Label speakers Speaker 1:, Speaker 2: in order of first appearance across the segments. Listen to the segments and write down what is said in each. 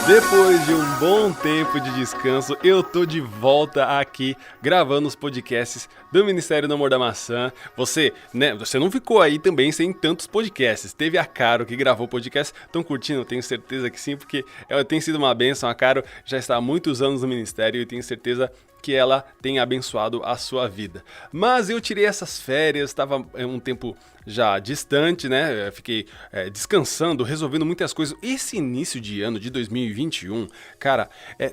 Speaker 1: Depois de um bom tempo de descanso, eu tô de volta aqui gravando os podcasts do Ministério do Amor da Maçã. Você não ficou aí também sem tantos podcasts. Teve a Caro que gravou o podcast. Estão curtindo? Eu tenho certeza que sim, porque tem sido uma bênção. A Caro já está há muitos anos no Ministério e tenho certeza que ela tem abençoado a sua vida. Mas eu tirei essas férias, estava um tempo já distante, né? Fiquei descansando, resolvendo muitas coisas. Esse início de ano de 2021, cara,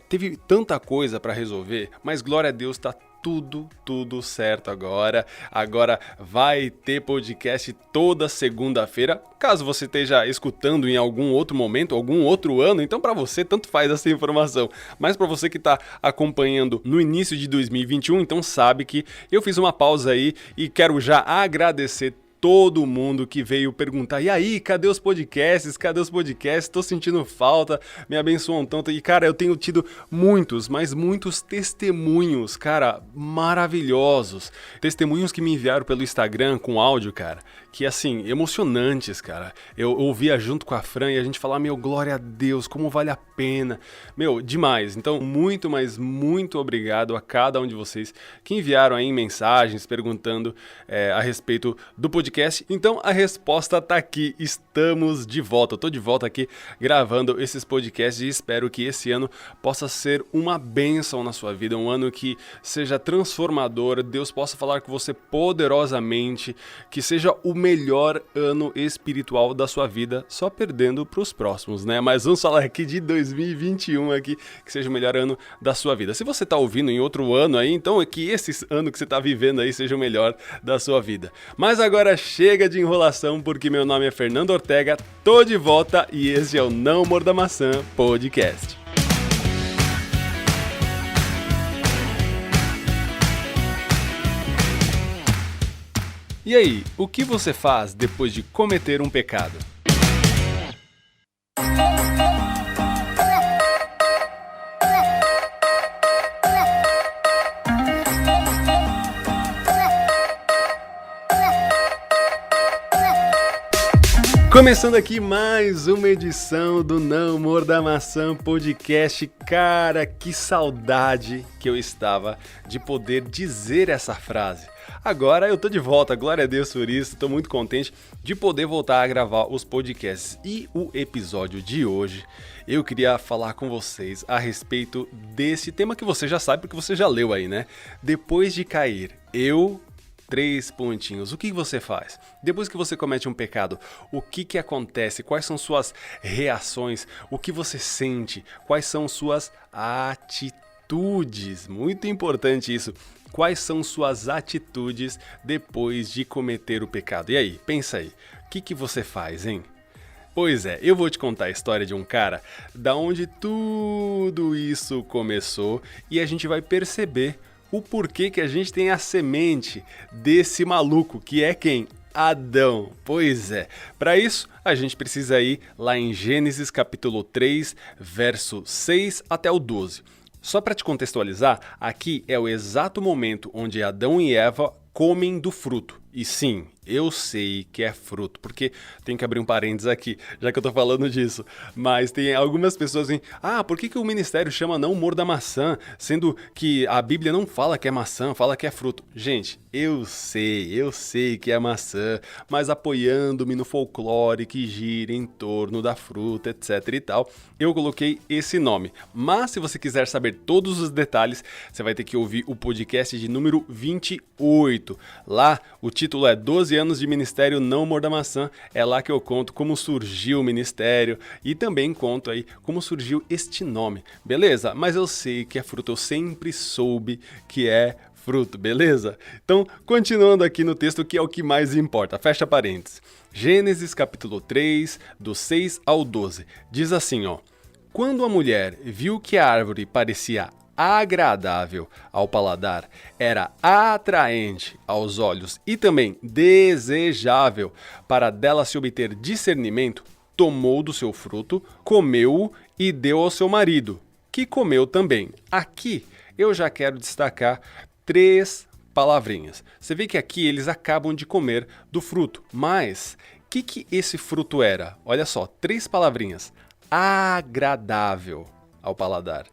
Speaker 1: teve tanta coisa para resolver, mas glória a Deus, tá tudo certo agora. Agora vai ter podcast toda segunda-feira. Caso você esteja escutando em algum outro momento, algum outro ano, então para você tanto faz essa informação. Mas para você que está acompanhando no início de 2021, então sabe que eu fiz uma pausa aí e quero já agradecer todo mundo que veio perguntar, e aí, cadê os podcasts? Cadê os podcasts? Tô sentindo falta, me abençoam tanto. E, cara, eu tenho tido muitos testemunhos, cara, maravilhosos. Testemunhos que me enviaram pelo Instagram com áudio, cara, que, assim, emocionantes, cara. Eu ouvia junto com a Fran e a gente falava, meu, glória a Deus, como vale a pena. Meu, demais. Então, muito obrigado a cada um de vocês que enviaram aí mensagens perguntando a respeito do podcast. Então a resposta tá aqui, estamos de volta, eu tô de volta aqui gravando esses podcasts e espero que esse ano possa ser uma bênção na sua vida, um ano que seja transformador, Deus possa falar com você poderosamente, que seja o melhor ano espiritual da sua vida, só perdendo pros próximos, né? Mas vamos falar aqui de 2021 aqui, que seja o melhor ano da sua vida. Se você tá ouvindo em outro ano aí, então é que esse ano que você tá vivendo aí seja o melhor da sua vida. Mas agora chega de enrolação, porque meu nome é Fernando Ortega, tô de volta e esse é o Não Morda Maçã Podcast. E aí, o que você faz depois de cometer um pecado? Começando aqui mais uma edição do Não Morda Maçã Podcast. Cara, que saudade que eu estava de poder dizer essa frase. Agora eu tô de volta, glória a Deus por isso, tô muito contente de poder voltar a gravar os podcasts. E o episódio de hoje, eu queria falar com vocês a respeito desse tema que você já sabe, porque você já leu aí, né? Depois de cair, 3 pontinhos. O que você faz? Depois que você comete um pecado, o que acontece? Quais são suas reações? O que você sente? Quais são suas atitudes? Muito importante isso. Quais são suas atitudes depois de cometer o pecado? E aí, pensa aí. O que você faz, hein? Pois é, eu vou te contar a história de um cara da onde tudo isso começou e a gente vai perceber o porquê que a gente tem a semente desse maluco, que é quem? Adão. Pois é, para isso a gente precisa ir lá em Gênesis capítulo 3, verso 6 até o 12. Só para te contextualizar, aqui é o exato momento onde Adão e Eva comem do fruto. E sim, eu sei que é fruto, porque tem que abrir um parênteses aqui, já que eu tô falando disso. Mas tem algumas pessoas assim, por que o ministério chama não morda maçã, sendo que a Bíblia não fala que é maçã, fala que é fruto. Gente, eu sei que é maçã, mas apoiando-me no folclore que gira em torno da fruta, etc e tal, eu coloquei esse nome. Mas se você quiser saber todos os detalhes, você vai ter que ouvir o podcast de número 28. Lá, o título é 12 anos de ministério Não Morda Maçã. É lá que eu conto como surgiu o ministério e também conto aí como surgiu este nome, beleza? Mas eu sei que é fruto, eu sempre soube que é fruto, beleza? Então, continuando aqui no texto, que é o que mais importa, fecha parênteses. Gênesis capítulo 3, do 6 ao 12, diz assim, ó: Quando a mulher viu que a árvore parecia agradável ao paladar, era atraente aos olhos e também desejável para dela se obter discernimento, tomou do seu fruto, comeu-o e deu ao seu marido, que comeu também. Aqui eu já quero destacar 3 palavrinhas. Você vê que aqui eles acabam de comer do fruto, mas o que esse fruto era? Olha só, 3 palavrinhas. agradável ao paladar,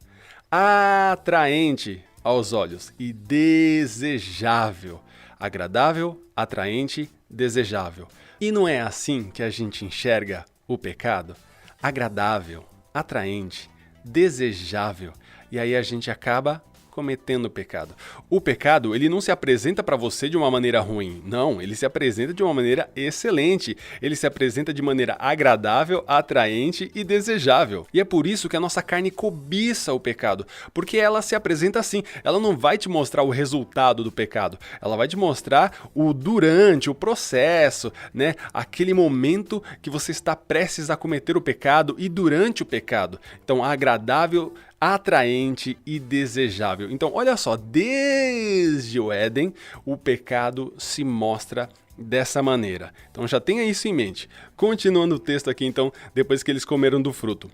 Speaker 1: atraente aos olhos e desejável. Agradável, atraente, desejável. E não é assim que a gente enxerga o pecado? Agradável, atraente, desejável. E aí a gente acaba cometendo o pecado. O pecado, ele não se apresenta para você de uma maneira ruim. Não, ele se apresenta de uma maneira excelente. Ele se apresenta de maneira agradável, atraente e desejável. E é por isso que a nossa carne cobiça o pecado, porque ela se apresenta assim. Ela não vai te mostrar o resultado do pecado. Ela vai te mostrar o durante, o processo, né? Aquele momento que você está prestes a cometer o pecado e durante o pecado. Então, agradável, atraente e desejável. Então, olha só, desde o Éden, o pecado se mostra dessa maneira. Então, já tenha isso em mente. Continuando o texto aqui, então, depois que eles comeram do fruto.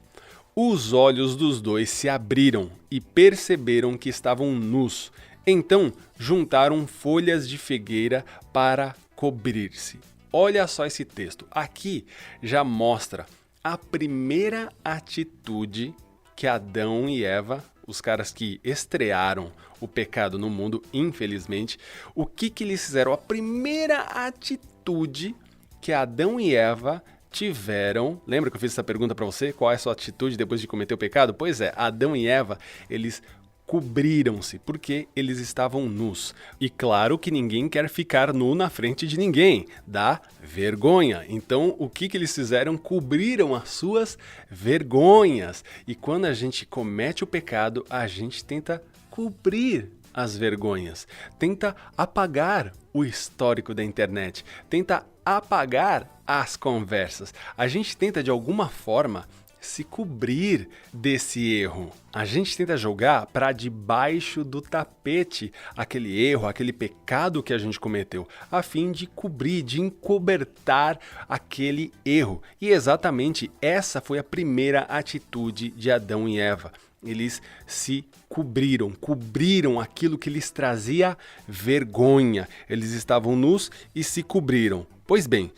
Speaker 1: Os olhos dos dois se abriram e perceberam que estavam nus. Então, juntaram folhas de figueira para cobrir-se. Olha só esse texto. Aqui já mostra a primeira atitude que Adão e Eva, os caras que estrearam o pecado no mundo, infelizmente, o que eles fizeram? A primeira atitude que Adão e Eva tiveram... Lembra que eu fiz essa pergunta para você? Qual é a sua atitude depois de cometer o pecado? Pois é, Adão e Eva, eles cobriram-se, porque eles estavam nus. E claro que ninguém quer ficar nu na frente de ninguém, dá vergonha. Então, o que eles fizeram? Cobriram as suas vergonhas. E quando a gente comete o pecado, a gente tenta cobrir as vergonhas, tenta apagar o histórico da internet, tenta apagar as conversas. A gente tenta, de alguma forma, se cobrir desse erro. A gente tenta jogar para debaixo do tapete aquele erro, aquele pecado que a gente cometeu, a fim de cobrir, de encobertar aquele erro. E exatamente essa foi a primeira atitude de Adão e Eva. Eles se cobriram aquilo que lhes trazia vergonha. Eles estavam nus e se cobriram. Pois bem,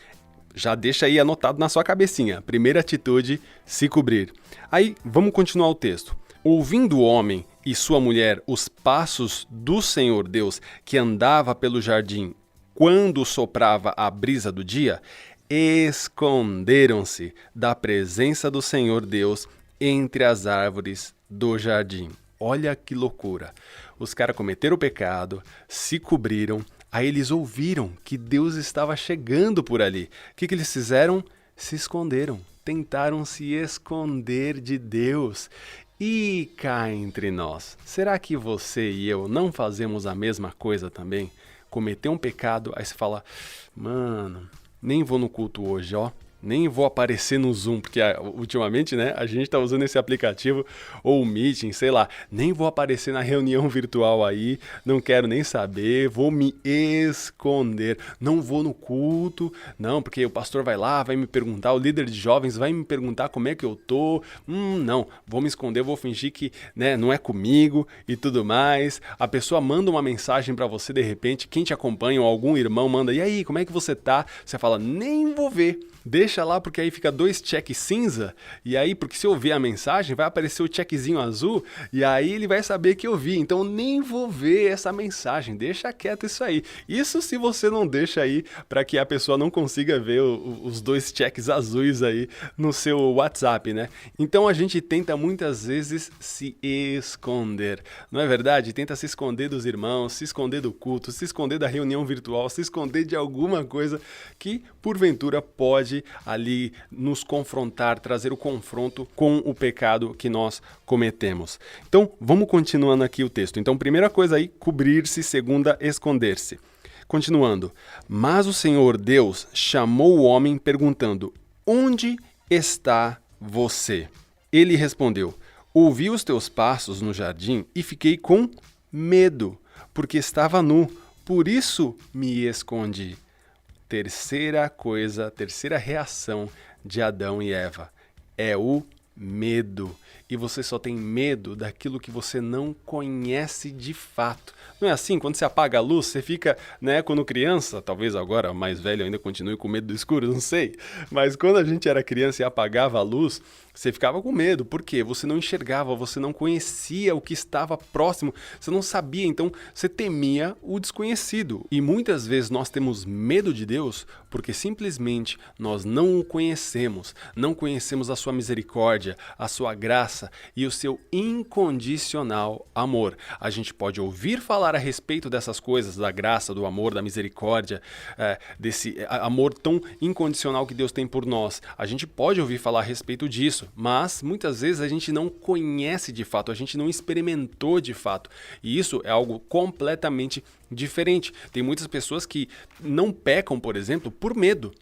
Speaker 1: já deixa aí anotado na sua cabecinha. Primeira atitude, se cobrir. Aí, vamos continuar o texto. Ouvindo o homem e sua mulher os passos do Senhor Deus, que andava pelo jardim quando soprava a brisa do dia, esconderam-se da presença do Senhor Deus entre as árvores do jardim. Olha que loucura. Os caras cometeram o pecado, se cobriram. Aí eles ouviram que Deus estava chegando por ali. O que eles fizeram? Se esconderam. Tentaram se esconder de Deus. E cá entre nós, será que você e eu não fazemos a mesma coisa também? Cometer um pecado, aí você fala, mano, nem vou no culto hoje, ó. Nem vou aparecer no Zoom, porque ultimamente, né, a gente tá usando esse aplicativo ou o Meeting, sei lá, nem vou aparecer na reunião virtual aí, não quero nem saber, vou me esconder, não vou no culto, não, porque o pastor vai lá, vai me perguntar, o líder de jovens vai me perguntar como é que eu tô, não, vou me esconder, vou fingir que, né, não é comigo e tudo mais. A pessoa manda uma mensagem pra você de repente, quem te acompanha ou algum irmão manda, e aí, como é que você tá? Você fala, nem vou ver. Deixa lá, porque aí fica 2 cheques cinza, e aí, porque se eu ver a mensagem, vai aparecer o chequezinho azul, e aí ele vai saber que eu vi, então nem vou ver essa mensagem, deixa quieto isso aí. Isso se você não deixa aí, para que a pessoa não consiga ver os 2 cheques azuis aí no seu WhatsApp, né? Então a gente tenta muitas vezes se esconder, não é verdade? Tenta se esconder dos irmãos, se esconder do culto, se esconder da reunião virtual, se esconder de alguma coisa que, porventura, pode ali nos confrontar, trazer o confronto com o pecado que nós cometemos. Então, vamos continuando aqui o texto. Então, primeira coisa aí, cobrir-se, segunda, esconder-se. Continuando. Mas o Senhor Deus chamou o homem perguntando, onde está você? Ele respondeu, ouvi os teus passos no jardim e fiquei com medo, porque estava nu, por isso me escondi. Terceira coisa, terceira reação de Adão e Eva é o medo. e você só tem medo daquilo que você não conhece de fato. Não é assim? Quando você apaga a luz, você fica, né, quando criança, talvez agora mais velho ainda continue com medo do escuro, não sei, mas quando a gente era criança e apagava a luz, você ficava com medo. Por quê? Você não enxergava, você não conhecia o que estava próximo, você não sabia, então você temia o desconhecido. E muitas vezes nós temos medo de Deus porque simplesmente nós não o conhecemos, não conhecemos a sua misericórdia, a sua graça e o seu incondicional amor. A gente pode ouvir falar a respeito dessas coisas, da graça, do amor, da misericórdia, desse amor tão incondicional que Deus tem por nós. A gente pode ouvir falar a respeito disso, mas muitas vezes a gente não conhece de fato, a gente não experimentou de fato. E isso é algo completamente diferente. Tem muitas pessoas que não pecam, por exemplo, por medo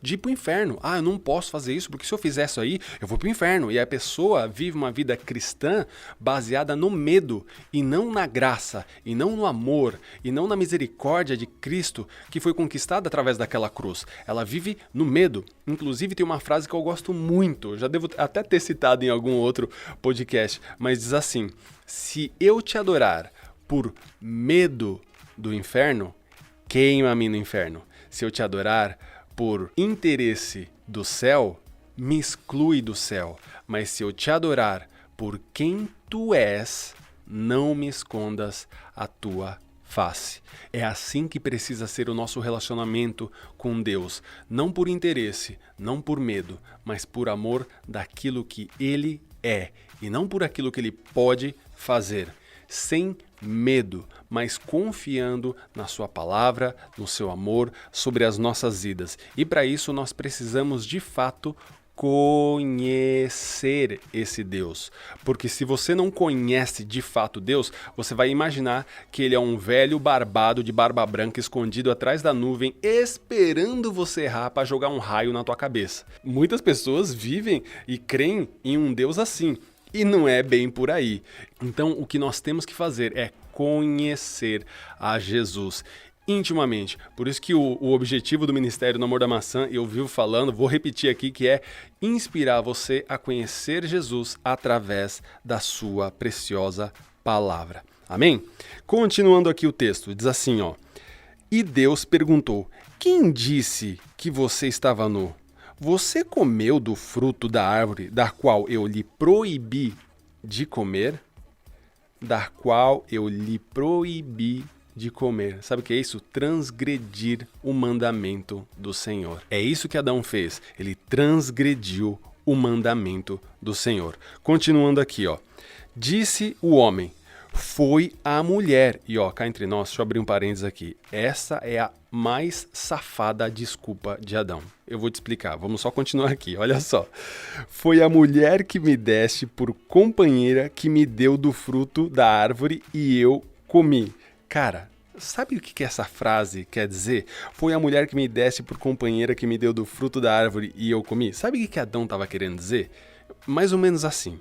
Speaker 1: de ir pro inferno. Ah, eu não posso fazer isso, porque se eu fizer isso aí, eu vou pro inferno. E a pessoa vive uma vida cristã baseada no medo, e não na graça, e não no amor, e não na misericórdia de Cristo, que foi conquistada através daquela cruz. Ela vive no medo. Inclusive tem uma frase que eu gosto muito, já devo até ter citado em algum outro podcast, mas diz assim: se eu te adorar por medo do inferno, queima-me no inferno. Se eu te adorar por interesse do céu, me exclui do céu. Mas se eu te adorar por quem tu és, não me escondas a tua face. É assim que precisa ser o nosso relacionamento com Deus. Não por interesse, não por medo, mas por amor daquilo que Ele é. E não por aquilo que Ele pode fazer. Sem medo, mas confiando na sua palavra, no seu amor sobre as nossas vidas. E para isso nós precisamos de fato conhecer esse Deus. Porque se você não conhece de fato Deus, você vai imaginar que ele é um velho barbado de barba branca escondido atrás da nuvem, esperando você errar para jogar um raio na tua cabeça. Muitas pessoas vivem e creem em um Deus assim. E não é bem por aí. Então, o que nós temos que fazer é conhecer a Jesus intimamente. Por isso que o objetivo do Ministério do Amor da Maçã, eu vivo falando, vou repetir aqui, que é inspirar você a conhecer Jesus através da sua preciosa palavra. Amém? Continuando aqui o texto, diz assim, ó: e Deus perguntou: quem disse que você estava nu? Você comeu do fruto da árvore da qual eu lhe proibi de comer? Da qual eu lhe proibi de comer. Sabe o que é isso? Transgredir o mandamento do Senhor. É isso que Adão fez. Ele transgrediu o mandamento do Senhor. Continuando aqui, ó. Disse o homem: foi a mulher. E ó, cá entre nós, deixa eu abrir um parênteses aqui. Essa é a mais safada desculpa de Adão. Eu vou te explicar, vamos só continuar aqui, olha só. Foi a mulher que me deste por companheira que me deu do fruto da árvore e eu comi. Cara, sabe o que essa frase quer dizer? Foi a mulher que me deste por companheira que me deu do fruto da árvore e eu comi. Sabe o que Adão estava querendo dizer? Mais ou menos assim.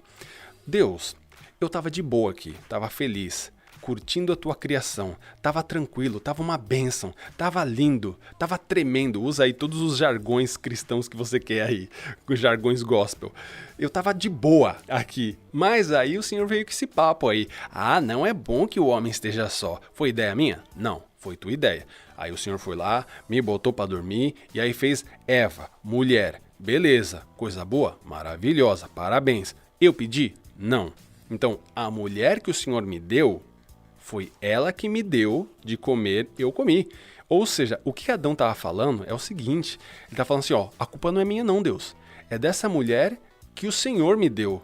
Speaker 1: Deus, eu estava de boa aqui, estava feliz, curtindo a tua criação, estava tranquilo, estava uma bênção, estava lindo, estava tremendo. Usa aí todos os jargões cristãos que você quer aí, os jargões gospel. Eu estava de boa aqui, mas aí o Senhor veio com esse papo aí. Ah, não é bom que o homem esteja só. Foi ideia minha? Não, foi tua ideia. Aí o Senhor foi lá, me botou para dormir e aí fez Eva, mulher. Beleza, coisa boa, maravilhosa, parabéns. Eu pedi? Não. Então, a mulher que o Senhor me deu, foi ela que me deu de comer, eu comi. Ou seja, o que Adão estava falando é o seguinte, ele está falando assim, ó, a culpa não é minha não, Deus. É dessa mulher que o Senhor me deu.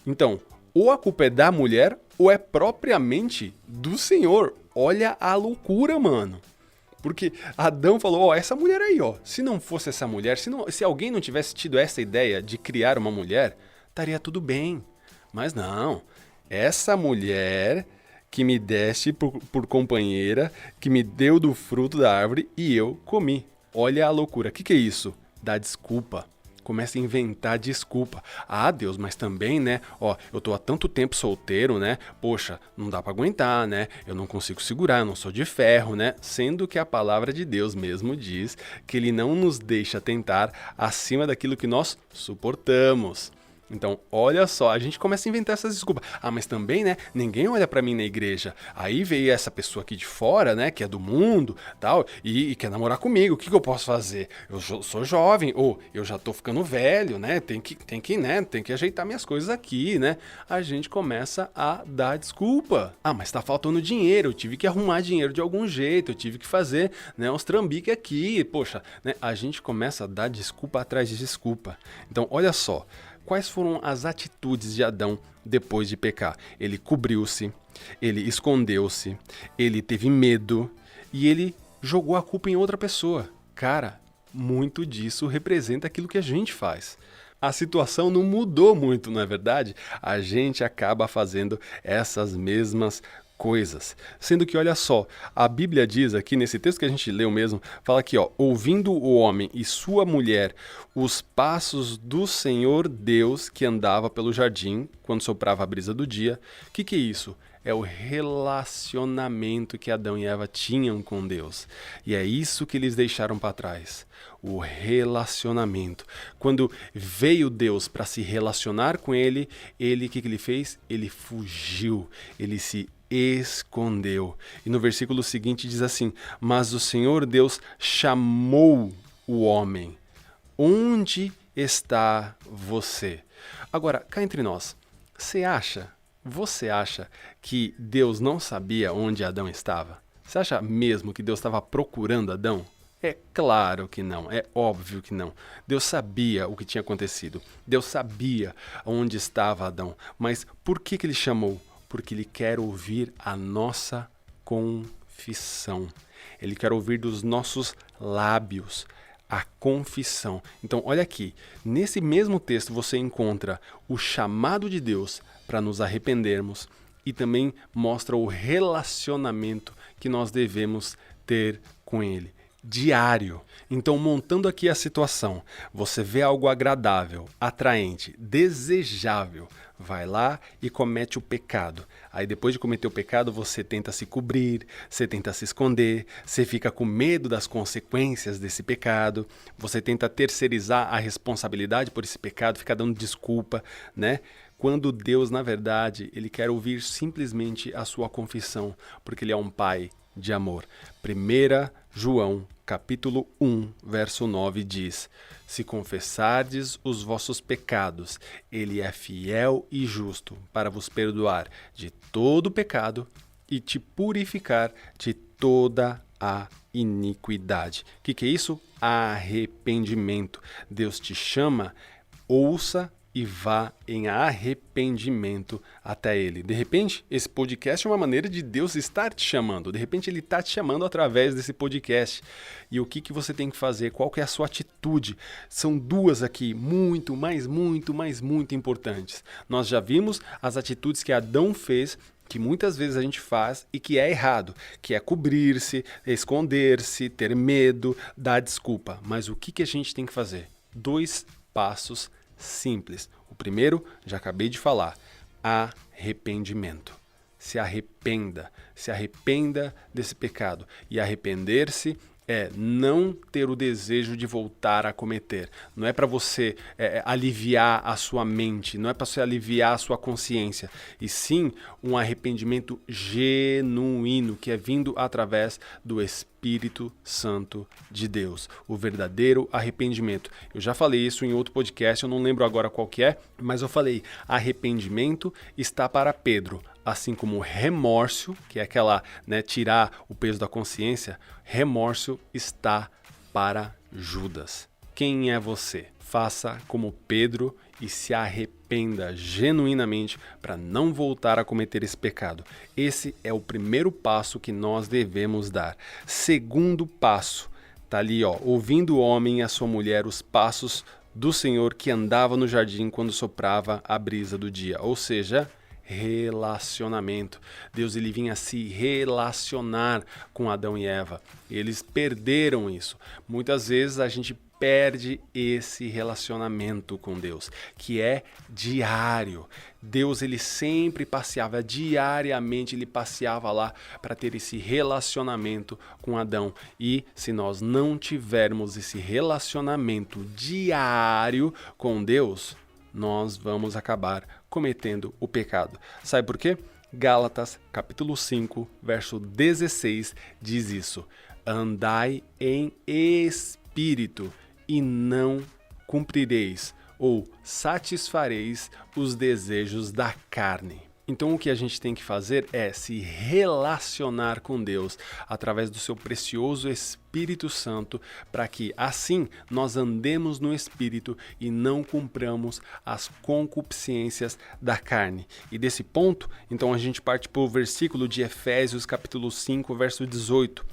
Speaker 1: Então, ou a culpa é da mulher, ou é propriamente do Senhor. Olha a loucura, mano. Porque Adão falou, ó, essa mulher aí, ó, se não fosse essa mulher, se alguém não tivesse tido essa ideia de criar uma mulher, estaria tudo bem. Mas não, essa mulher que me deste por companheira, que me deu do fruto da árvore e eu comi. Olha a loucura. O que é isso? Dá desculpa. Começa a inventar desculpa. Ah, Deus, mas também, né? Ó, eu tô há tanto tempo solteiro, né? Poxa, não dá pra aguentar, né? Eu não consigo segurar, eu não sou de ferro, né? Sendo que a palavra de Deus mesmo diz que ele não nos deixa tentar acima daquilo que nós suportamos. Então, olha só, a gente começa a inventar essas desculpas. Ah, mas também, né, ninguém olha pra mim na igreja. Aí veio essa pessoa aqui de fora, né, que é do mundo, tal, e quer namorar comigo. O que eu posso fazer? Eu sou jovem, ou eu já tô ficando velho, né, tem que ajeitar minhas coisas aqui, né? A gente começa a dar desculpa. Ah, mas tá faltando dinheiro, eu tive que arrumar dinheiro de algum jeito, eu tive que fazer, né, uns trambiques aqui, poxa, né? A gente começa a dar desculpa atrás de desculpa. Então, olha só. Quais foram as atitudes de Adão depois de pecar? Ele cobriu-se, ele escondeu-se, ele teve medo e ele jogou a culpa em outra pessoa. Cara, muito disso representa aquilo que a gente faz. A situação não mudou muito, não é verdade? A gente acaba fazendo essas mesmas coisas. Sendo que, olha só, a Bíblia diz aqui, nesse texto que a gente leu mesmo, fala aqui, ó, ouvindo o homem e sua mulher os passos do Senhor Deus que andava pelo jardim, quando soprava a brisa do dia. O que é isso? É o relacionamento que Adão e Eva tinham com Deus. E é isso que eles deixaram para trás. O relacionamento. Quando veio Deus para se relacionar com ele, o que ele fez? Ele fugiu, ele se escondeu. E no versículo seguinte diz assim: mas o Senhor Deus chamou o homem. Onde está você? Agora, cá entre nós, você acha que Deus não sabia onde Adão estava? Você acha mesmo que Deus estava procurando Adão? É claro que não, é óbvio que não. Deus sabia o que tinha acontecido. Deus sabia onde estava Adão. Mas por que ele chamou? Porque ele quer ouvir a nossa confissão. Ele quer ouvir dos nossos lábios a confissão. Então, olha aqui, nesse mesmo texto você encontra o chamado de Deus para nos arrependermos e também mostra o relacionamento que nós devemos ter com Ele. Diário. Então, montando aqui a situação, você vê algo agradável, atraente, desejável, vai lá e comete o pecado. Aí depois de cometer o pecado, você tenta se cobrir, você tenta se esconder, você fica com medo das consequências desse pecado, você tenta terceirizar a responsabilidade por esse pecado, fica dando desculpa, né? Quando Deus, na verdade, Ele quer ouvir simplesmente a sua confissão, porque Ele é um Pai de amor. 1 João, capítulo 1, verso 9 diz: se confessardes os vossos pecados, Ele é fiel e justo para vos perdoar de todo pecado e te purificar de toda a iniquidade. O que é isso? Arrependimento. Deus te chama, ouça e vá em arrependimento até Ele. De repente, esse podcast é uma maneira de Deus estar te chamando. De repente, Ele está te chamando através desse podcast. E o que você tem que fazer? Qual que é a sua atitude? São duas aqui, muito importantes. Nós já vimos as atitudes que Adão fez, que muitas vezes a gente faz e que é errado, que é cobrir-se, esconder-se, ter medo, dar desculpa. Mas o que a gente tem que fazer? 2 passos simples. O primeiro, já acabei de falar, arrependimento. Se arrependa desse pecado. E arrepender-se é não ter o desejo de voltar a cometer. Não é para você aliviar a sua mente, não é para você aliviar a sua consciência, e sim um arrependimento genuíno que é vindo através do Espírito Santo de Deus, o verdadeiro arrependimento. Eu já falei isso em outro podcast, eu não lembro agora qual que é, mas eu falei, arrependimento está para Pedro, assim como remorso, que é aquela, né, tirar o peso da consciência, remorso está para Judas. Quem é você? Faça como Pedro e se arrependa genuinamente para não voltar a cometer esse pecado. Esse é o primeiro passo que nós devemos dar. Segundo passo, tá ali, ó, ouvindo o homem e a sua mulher os passos do Senhor que andava no jardim quando soprava a brisa do dia. Ou seja, relacionamento. Deus ele vinha se relacionar com Adão e Eva. Eles perderam isso. Muitas vezes a gente perde esse relacionamento com Deus, que é diário. Deus ele sempre passeava, diariamente ele passeava lá para ter esse relacionamento com Adão. E se nós não tivermos esse relacionamento diário com Deus, nós vamos acabar cometendo o pecado. Sabe por quê? Gálatas, capítulo 5, verso 16, diz isso. Andai em espírito e não cumprireis ou satisfareis os desejos da carne. Então o que a gente tem que fazer é se relacionar com Deus através do seu precioso Espírito Santo, para que assim nós andemos no Espírito e não cumpramos as concupiscências da carne. E desse ponto, então a gente parte para o versículo de Efésios capítulo 5, verso 18.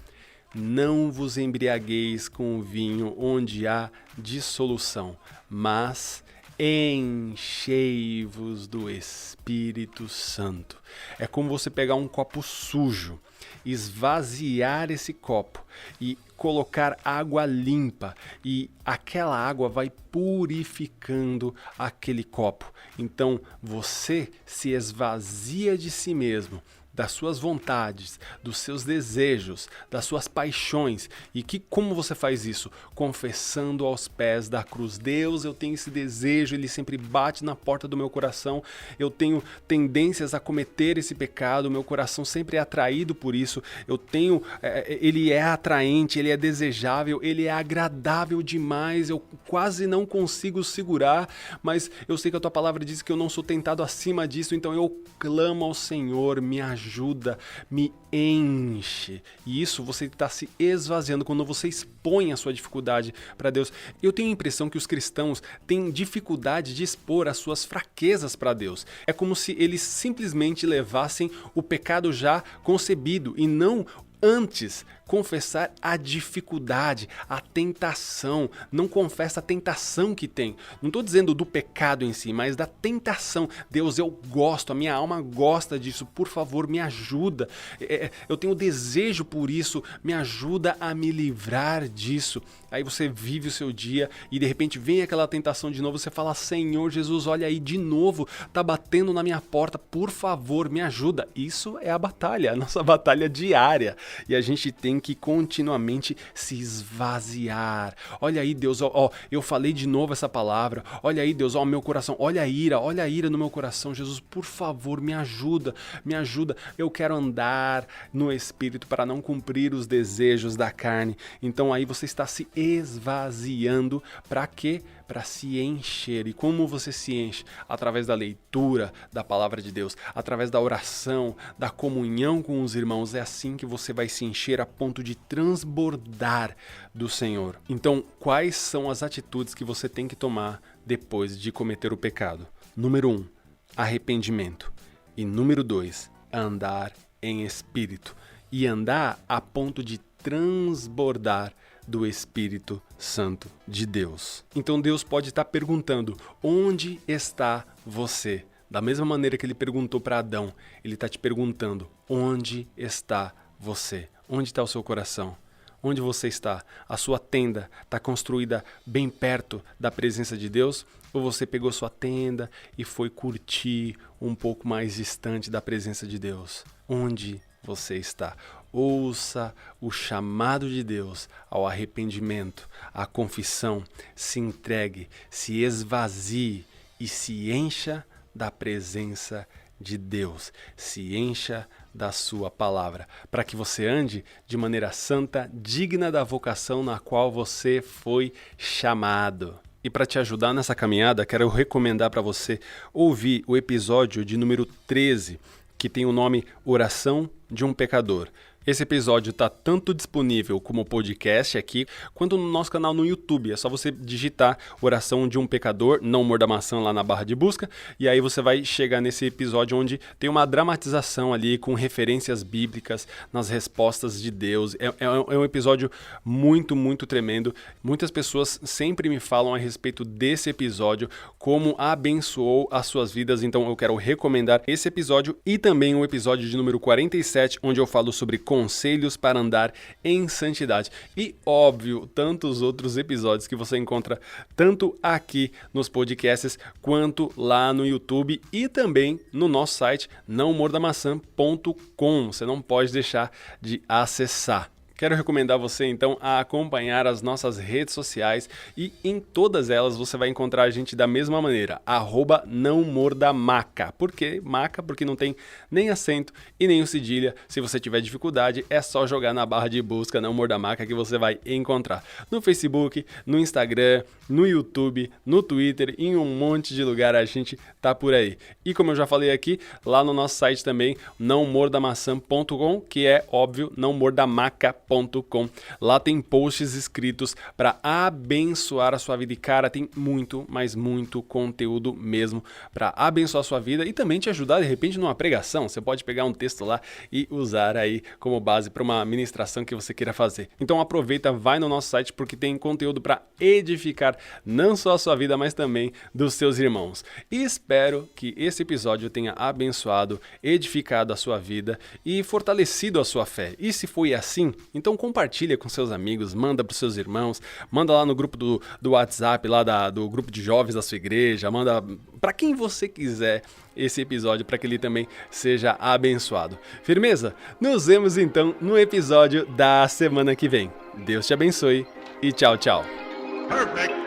Speaker 1: Não vos embriagueis com o vinho onde há dissolução, mas enchei-vos do Espírito Santo. É como você pegar um copo sujo, esvaziar esse copo e colocar água limpa, e aquela água vai purificando aquele copo. Então você se esvazia de si mesmo, das suas vontades, dos seus desejos, das suas paixões. E como você faz isso? Confessando aos pés da cruz. Deus, eu tenho esse desejo, ele sempre bate na porta do meu coração. Eu tenho tendências a cometer esse pecado, meu coração sempre é atraído por isso. Ele é atraente, ele é desejável, ele é agradável demais. Eu quase não consigo segurar, mas eu sei que a tua palavra diz que eu não sou tentado acima disso, então eu clamo ao Senhor, me ajuda, me enche. E isso você está se esvaziando quando você expõe a sua dificuldade para Deus. Eu tenho a impressão que os cristãos têm dificuldade de expor as suas fraquezas para Deus. É como se eles simplesmente levassem o pecado já concebido e não antes confessar a dificuldade, a tentação. Não confessa a tentação que tem. Não estou dizendo do pecado em si, mas da tentação. Deus, eu gosto, a minha alma gosta disso, por favor, me ajuda. Eu tenho desejo por isso, me ajuda a me livrar disso. Aí você vive o seu dia e de repente vem aquela tentação de novo, você fala, Senhor Jesus, olha aí de novo, tá batendo na minha porta, por favor, me ajuda. Isso é a batalha, a nossa batalha diária. E a gente tem que continuamente se esvaziar. Olha aí, Deus, eu falei de novo essa palavra. Olha aí, Deus, meu coração, olha a ira no meu coração. Jesus, por favor, me ajuda, me ajuda. Eu quero andar no Espírito para não cumprir os desejos da carne. Então aí você está se esvaziando para quê? Para se encher. E como você se enche? Através da leitura da palavra de Deus, através da oração, da comunhão com os irmãos. É assim que você vai se encher a ponto de transbordar do Senhor. Então, quais são as atitudes que você tem que tomar depois de cometer o pecado? Número 1, arrependimento. E número 2, andar em espírito. E andar a ponto de transbordar do Espírito Santo de Deus. Então Deus pode estar perguntando, onde está você? Da mesma maneira que ele perguntou para Adão, ele está te perguntando, onde está você? Onde está o seu coração? Onde você está? A sua tenda está construída bem perto da presença de Deus? Ou você pegou sua tenda e foi curtir um pouco mais distante da presença de Deus? Onde você está? Ouça o chamado de Deus ao arrependimento, à confissão, se entregue, se esvazie e se encha da presença de Deus, se encha da sua palavra, para que você ande de maneira santa, digna da vocação na qual você foi chamado. E para te ajudar nessa caminhada, quero recomendar para você ouvir o episódio de número 13, que tem o nome Oração de um Pecador. Esse episódio está tanto disponível como podcast aqui, quanto no nosso canal no YouTube. É só você digitar Oração de um Pecador, não morda maçã lá na barra de busca, e aí você vai chegar nesse episódio onde tem uma dramatização ali com referências bíblicas nas respostas de Deus. É um episódio muito, muito tremendo. Muitas pessoas sempre me falam a respeito desse episódio, como abençoou as suas vidas. Então eu quero recomendar esse episódio e também o episódio de número 47, onde eu falo sobre conselhos para andar em santidade. E, óbvio, tantos outros episódios que você encontra tanto aqui nos podcasts quanto lá no YouTube e também no nosso site nãomordamaçã.com. Você não pode deixar de acessar. Quero recomendar você então a acompanhar as nossas redes sociais e em todas elas você vai encontrar a gente da mesma maneira, @nãomordamaca. Por quê? Maca porque não tem nem acento e nem o cedilha. Se você tiver dificuldade, é só jogar na barra de busca Não Morda Maca que você vai encontrar. No Facebook, no Instagram, no YouTube, no Twitter, em um monte de lugar a gente tá por aí. E como eu já falei aqui, lá no nosso site também, nãomordamaçã.com, que é óbvio, nãomordamaca.com. Lá tem posts escritos para abençoar a sua vida e cara, tem muito, mas muito conteúdo mesmo para abençoar a sua vida e também te ajudar de repente numa pregação. Você pode pegar um texto lá e usar aí como base para uma ministração que você queira fazer. Então aproveita, vai no nosso site porque tem conteúdo para edificar não só a sua vida, mas também dos seus irmãos. E espero que esse episódio tenha abençoado, edificado a sua vida e fortalecido a sua fé. E se foi assim, então compartilha com seus amigos, manda para os seus irmãos, manda lá no grupo do WhatsApp, lá do grupo de jovens da sua igreja, manda para quem você quiser esse episódio para que ele também seja abençoado. Firmeza? Nos vemos então no episódio da semana que vem. Deus te abençoe e tchau, tchau.
Speaker 2: Perfect.